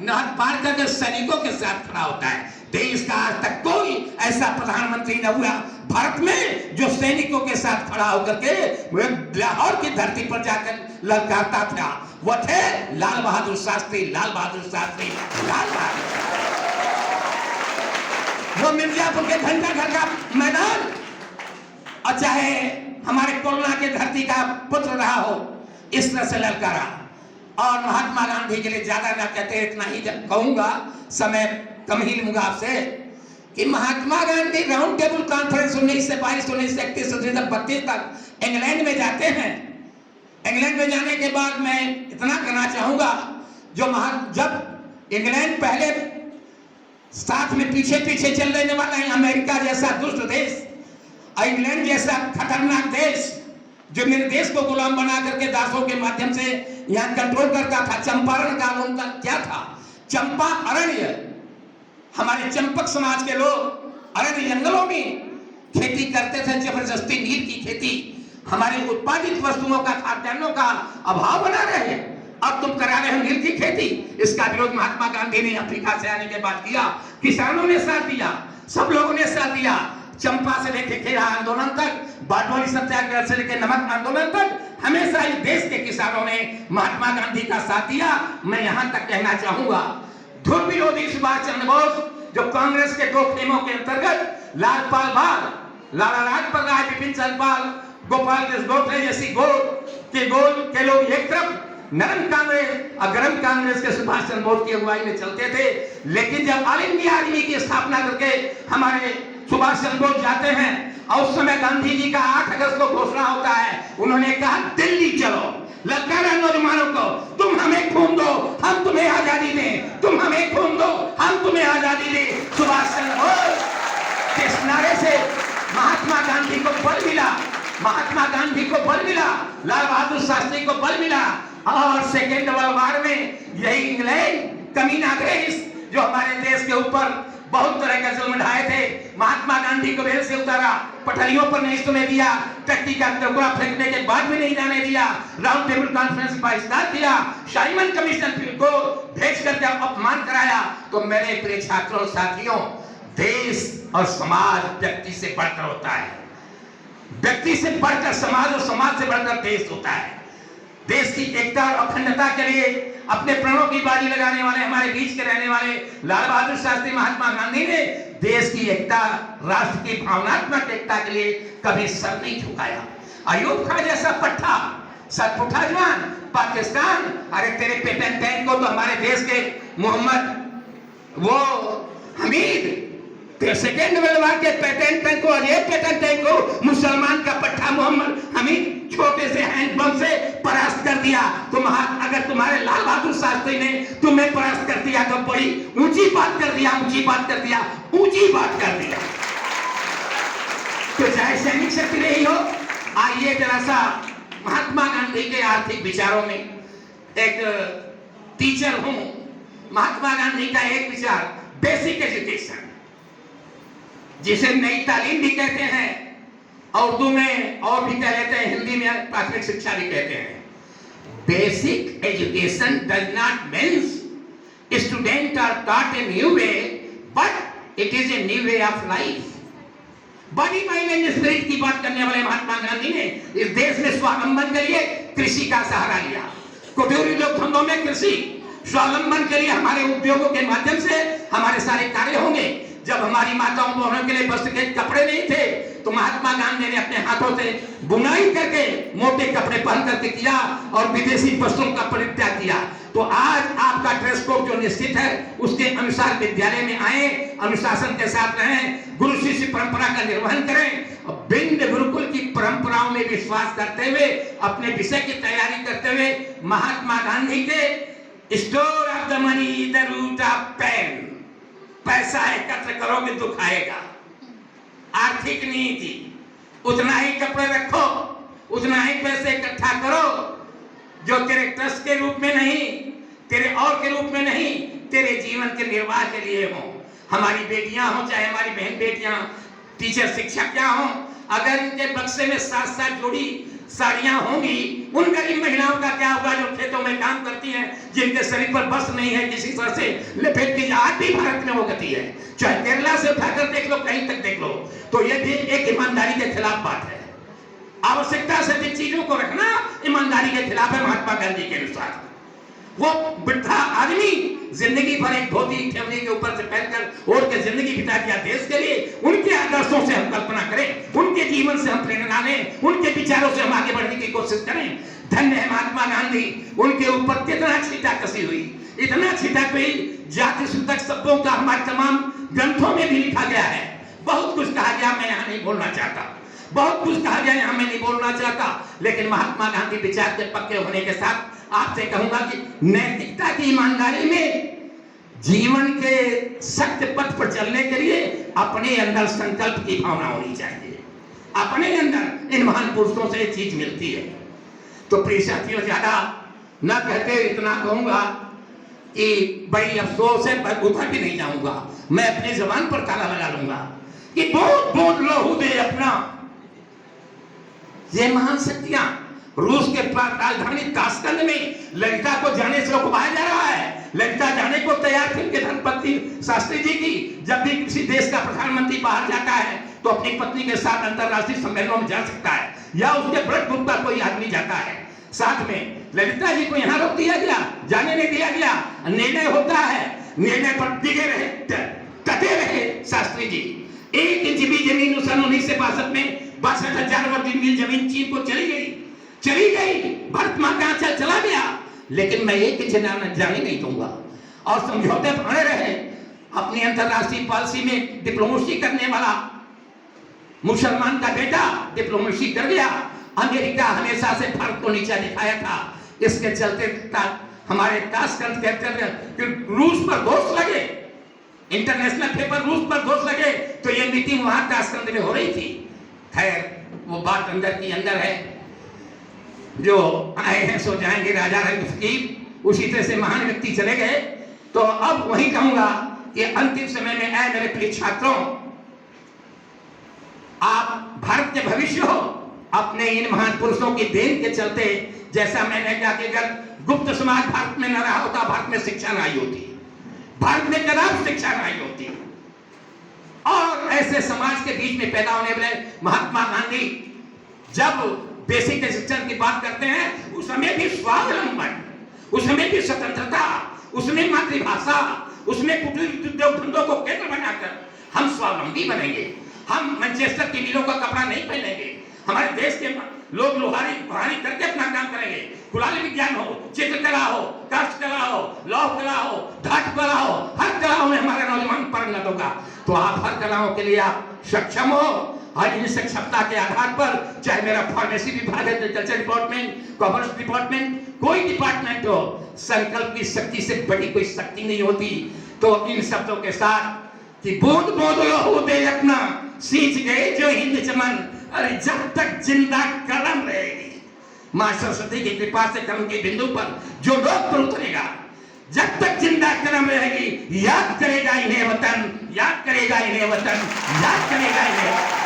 नहर पार करके सैनिकों के साथ खड़ा होता है। देश का आज तक कोई ऐसा प्रधानमंत्री न हुआ भारत में जो सैनिकों के साथ खड़ा होकर के लाहौर की धरती पर जाकर ललकारता था। वो थे लाल बहादुर शास्त्री, लाल बहादुर शास्त्री, लाल बहादुर। वो मिर्जापुर के घंटा घर का मैदान और चाहे हमारे कोरोना के धरती का पुत्र रहा हो, इस तरह से ललकारा। और महात्मा गांधी के लिए ज्यादा ना कहते, इतना ही कहूंगा, समय कम ही लूंगा आपसे, कि Mahatma Gandhi round table conference 1922, 1931, 1932 तक इंग्लैंड में जाते हैं। इंग्लैंड में जाने के बाद मैं इतना कहना चाहूंगा, जब इंग्लैंड पहले साथ में पीछे पीछे चल रहने वाला है, अमेरिका जैसा दुष्ट देश, इंग्लैंड जैसा खतरनाक देश जो मेरे देश को गुलाम बना करके दासों के माध्यम से यहाँ कंट्रोल करता था। चंपारण कानून का क्या था? चंपा अरण्य, हमारे चंपक समाज के लोग अरण्य जंगलों में खेती करते थे, जबरदस्ती नील की खेती। हमारे उत्पादित वस्तुओं का, खाद्यान्नों का अभाव बना रहे, अब तुम करा रहे हो नील की खेती। इसका विरोध महात्मा गांधी ने अफ्रीका से आने के बाद किया। किसानों ने साथ दिया, सब लोगों ने साथ दिया। चंपा से लेकर खेड़ा आंदोलन तक, बारडोली सत्याग्रह से लेकर नमक आंदोलन तक, हमेशा इस देश के किसानों ने महात्मा गांधी का साथ दिया। मैं यहां तक कहना चाहूंगा, ध्रुव विरोधी सुभाष चंद्र बोस जो कांग्रेस के दो खेमों के अंतर्गत लालपाल बाल, लाला लाजपत राय, विपिन चंद्र पाल, गोपाल कृष्ण गोखले जैसी गोल के लोग एक तरफ नरम कांग्रेस और गरम कांग्रेस के सुभाष चंद्र बोस की अगुवाई में चलते थे। लेकिन जब ऑल इंडिया आर्मी की स्थापना करके हमारे सुभाष चंद्र बोस जाते हैं और उस समय गांधी जी का 8 अगस्त को घोषणा होता है, उन्होंने कहा दिल्ली चलो, ललकारा नौजवानों को, तुम हमें खून दो हम तुम्हें आजादी दें, तुम हमें खून दो हम तुम्हें आजादी दें। सुभाष चंद्र बोस के इस नारे से महात्मा गांधी को बल मिला, महात्मा गांधी को बल मिला, लाल बहादुर शास्त्री को बल मिला। और सेकेंड वर्ल्ड वॉर में यही इंग्लैंड कमीना देश जो हमारे देश के ऊपर बहुत तरह का जुल्म ढाए थे, महात्मा गांधी को रेल से उतारा, पटरियों पर नहीं सुने दिया, टट्टी का टुकड़ा फेंकने के बाद भी नहीं जाने दिया, राउंड टेबल कॉन्फ्रेंस बहिष्कार किया, साइमन कमीशन को भेज करके अपमान कराया। तो मेरे प्रिय छात्रों साथियों, देश और समाज व्यक्ति से बढ़कर होता है, व्यक्ति से बढ़कर समाज और समाज से बढ़कर देश होता है। देश की एकता और अखंडता के लिए अपने प्राणों की बाजी लगाने वाले, हमारे बीच के रहने वाले लाल बहादुर शास्त्री महात्मा गांधी ने देश की एकता, राष्ट्र की भावनात्मक एकता के लिए कभी सर नहीं झुकाया। अयूब खान जैसा पट्टा, सतपुठा जवान, पाकिस्तान, अरे तेरे पेटेंट टैंक को तो हमारे देश के मोहम्मद वो हमीद, सेकेंड वर्ल्ड वॉर के पेटेंट टैंक को और ये पेटेंट टैंक को मुसलमान का पट्टा मोहम्मद हमीद छोटे से हैंडबम से परास्त कर दिया। अगर तुम्हारे लाल बहादुर शास्त्री ने तुम्हें परास्त कर दिया तो बड़ी ऊंची बात कर दिया, ऊंची बात कर दिया, ऊंची बात कर दिया। तो चाहे सैनिक शक्ति रही हो, आइए जरा सा महात्मा गांधी के आर्थिक विचारों में, एक टीचर हूं, महात्मा गांधी का एक विचार बेसिक एजुकेशन, जिसे नई तालीम भी कहते हैं, उर्दू में और भी कह लेते हैं, हिंदी में प्राथमिक शिक्षा भी कहते हैं। Basic education does not means student are taught a new way, but it is a new way of life. Body mind and spirit की बात करने वाले महात्मा गांधी ने इस देश में स्वावलंबन के लिए कृषि का सहारा लिया। कुटीर उद्योग धंधों में कृषि, स्वावलंबन के लिए हमारे उद्योगों के माध्यम से हमारे सारे कार्य होंगे। जब हमारी माताओं बहनों के लिए वस्त्र के कपड़े नहीं थे तो महात्मा गांधी ने अपने हाथों से बुनाई करके मोटे कपड़े पहन करके किया और विदेशी वस्त्रों का परित्याग किया। तो आज आपका ड्रेस कोड जो निश्चित है उसके अनुसार विद्यालय में आए, अनुशासन के साथ रहें, गुरु शिष्य परंपरा का निर्वहन करें और बिंद गुरुकुल की परंपराओं में विश्वास करते हुए अपने विषय की तैयारी करते हुए महात्मा गांधी के store of the money the root of pain, पैसा एकत्र करोगे दुख आएगा। आर्थिक नीति, उतना ही कपड़े रखो, उतना ही पैसे इकट्ठा करो जो तेरे ट्रस्ट के रूप में नहीं, तेरे और के रूप में नहीं, तेरे जीवन के निर्वाह के लिए हो। हमारी बेटियां हो चाहे हमारी बहन बेटियां, टीचर शिक्षक क्या हो, अगर इनके बक्से में 7-7 जोड़ी साड़ियां होंगी, उन गरीब महिलाओं का क्या होगा जो खेतों में काम करती हैं, जिनके शरीर पर बस नहीं है किसी तरह से लपेट की। आज भी भारत में वो गति है, चाहे केरला से उठाकर देख लो, कहीं तक देख लो, तो ये भी एक ईमानदारी के खिलाफ बात है। आवश्यकता से अधिक चीजों को रखना ईमानदारी के खिलाफ है महात्मा गांधी के अनुसार। वो वृद्धा आदमी जिंदगी भर एक धोती ठेवनी के ऊपर से पहनकर ओढ़ के जिंदगी बिता दिया देश के लिए। उनके आदर्शों से हम कल्पना करें, उनके जीवन से हम प्रेरणा लें, उनके विचारों से हम आगे बढ़ने की कोशिश करें। धन्य है महात्मा गांधी, उनके ऊपर कितना छीटा कसी हुई, इतना छीटा हुई, जाति सूचक शब्दों का हमारे तमाम ग्रंथों में भी लिखा गया है। बहुत कुछ कहा गया, मैं यहाँ नहीं बोलना चाहता, बहुत कुछ कहा गया, यहाँ मैं नहीं बोलना चाहता, लेकिन महात्मा गांधी विचार के पक्के होने के साथ आपसे कहूंगा कि नैतिकता की ईमानदारी में जीवन के सत्य पथ पर चलने के लिए अपने अंदर संकल्प की भावना होनी चाहिए। अपने अंदर इन महान पुरुषों से चीज मिलती है। तो प्रिय साथियों, ज्यादा न कहते इतना कहूंगा कि बड़ी अफसोस है, पर उधर भी नहीं जाऊंगा, मैं अपनी जबान पर ताला लगा लूंगा कि बहुत बहुत लहू दे अपना। ये महान शक्तियां रूस के राजधानी ताशकंद में ललिता को जाने से रुकवाया जा रहा है। ललिता जाने को तैयार थे उनके धर्मपत्नी शास्त्री जी की। जब भी किसी देश का प्रधानमंत्री बाहर जाता है तो अपनी पत्नी के साथ अंतरराष्ट्रीय सम्मेलनों में जा सकता है, या उसके ब्लड ग्रुप का कोई आदमी जाता है साथ में। ललिता जी को यहाँ रोक दिया गया, जाने नहीं दिया गया। निर्णय होता है, निर्णय पर टिके रहे, टके रहे शास्त्री जी। 1 इंच भी जमीन सन 1962 में 62,000 वर्ग मील जमीन चीन को चली गई। भारत माता चला गया, लेकिन मैं एक जाने नहीं दूंगा। और समझौते बने रहे। अपनी अंतरराष्ट्रीय पॉलिसी में डिप्लोमेसी करने वाला मुसलमान का बेटा डिप्लोमेसी कर गया। अमेरिका हमेशा से भारत को नीचा दिखाया था। इसके चलते हमारे ताशकंद के रूस पर दोष लगे, इंटरनेशनल पेपर रूस पर दोष लगे, तो ये मीटिंग वहां ताशकंद में हो रही थी। खैर वो बात अंदर की अंदर है, जो आए हैं सो जाएंगे, राजा रंग फकीर उसी तरह से महान व्यक्ति चले गए। तो अब वही कहूंगा कि अंतिम समय में आए मेरे प्रिय छात्रों, आप भारत के भविष्य हो। अपने इन महान पुरुषों की देन के चलते, जैसा मैंने कहा कि अगर गुप्त समाज भारत में न रहा होता, भारत में शिक्षा नहीं होती, भारत में कदापि शिक्षा नहीं होती। और ऐसे समाज के बीच में पैदा होने वाले महात्मा गांधी जब बेसिक शिक्षण की बात करते हैं, उस समय भी स्वावलंबन, उस समय भी स्वतंत्रता, उसमें मातृभाषा, उसमें कुटीर उद्योग धंधों को केंद्र बनाकर हम स्वावलंबी बनेंगे। हम मैनचेस्टर की मिलों का कपड़ा नहीं पहनेंगे। हमारे देश के लोग लोहारी करके अपना काम करेंगे। कुलाली विज्ञान हो, चित्रकला हो, काष्ठकला हो, लौह कला हो, धातु कला हो, हर कलाओं में हमारा नौजवान परिणत होगा। तो आप हर कलाओं के लिए आप सक्षम हो। और इन सक्षमता के आधार पर, चाहे मेरा फार्मेसी विभाग है, एग्रीकल्चर डिपार्टमेंट, कॉमर्स डिपार्टमेंट, कोई डिपार्टमेंट हो, संकल्प की शक्ति से बड़ी कोई शक्ति नहीं होती। तो इन शब्दों के साथ कि बूंद बूंद लहू दे अपना, सींच गए जो हिंद चमन, अरे जब तक जिंदा कलम रहेगी, मां सरस्वती की कृपा से कलम के बिंदु पर जो लोग पर उतरेगा, जब तक जिंदा कलम रहेगी, याद करेगा इन्हें वतन, याद करेगा इन्हें वतन, याद करेगा इन्हें।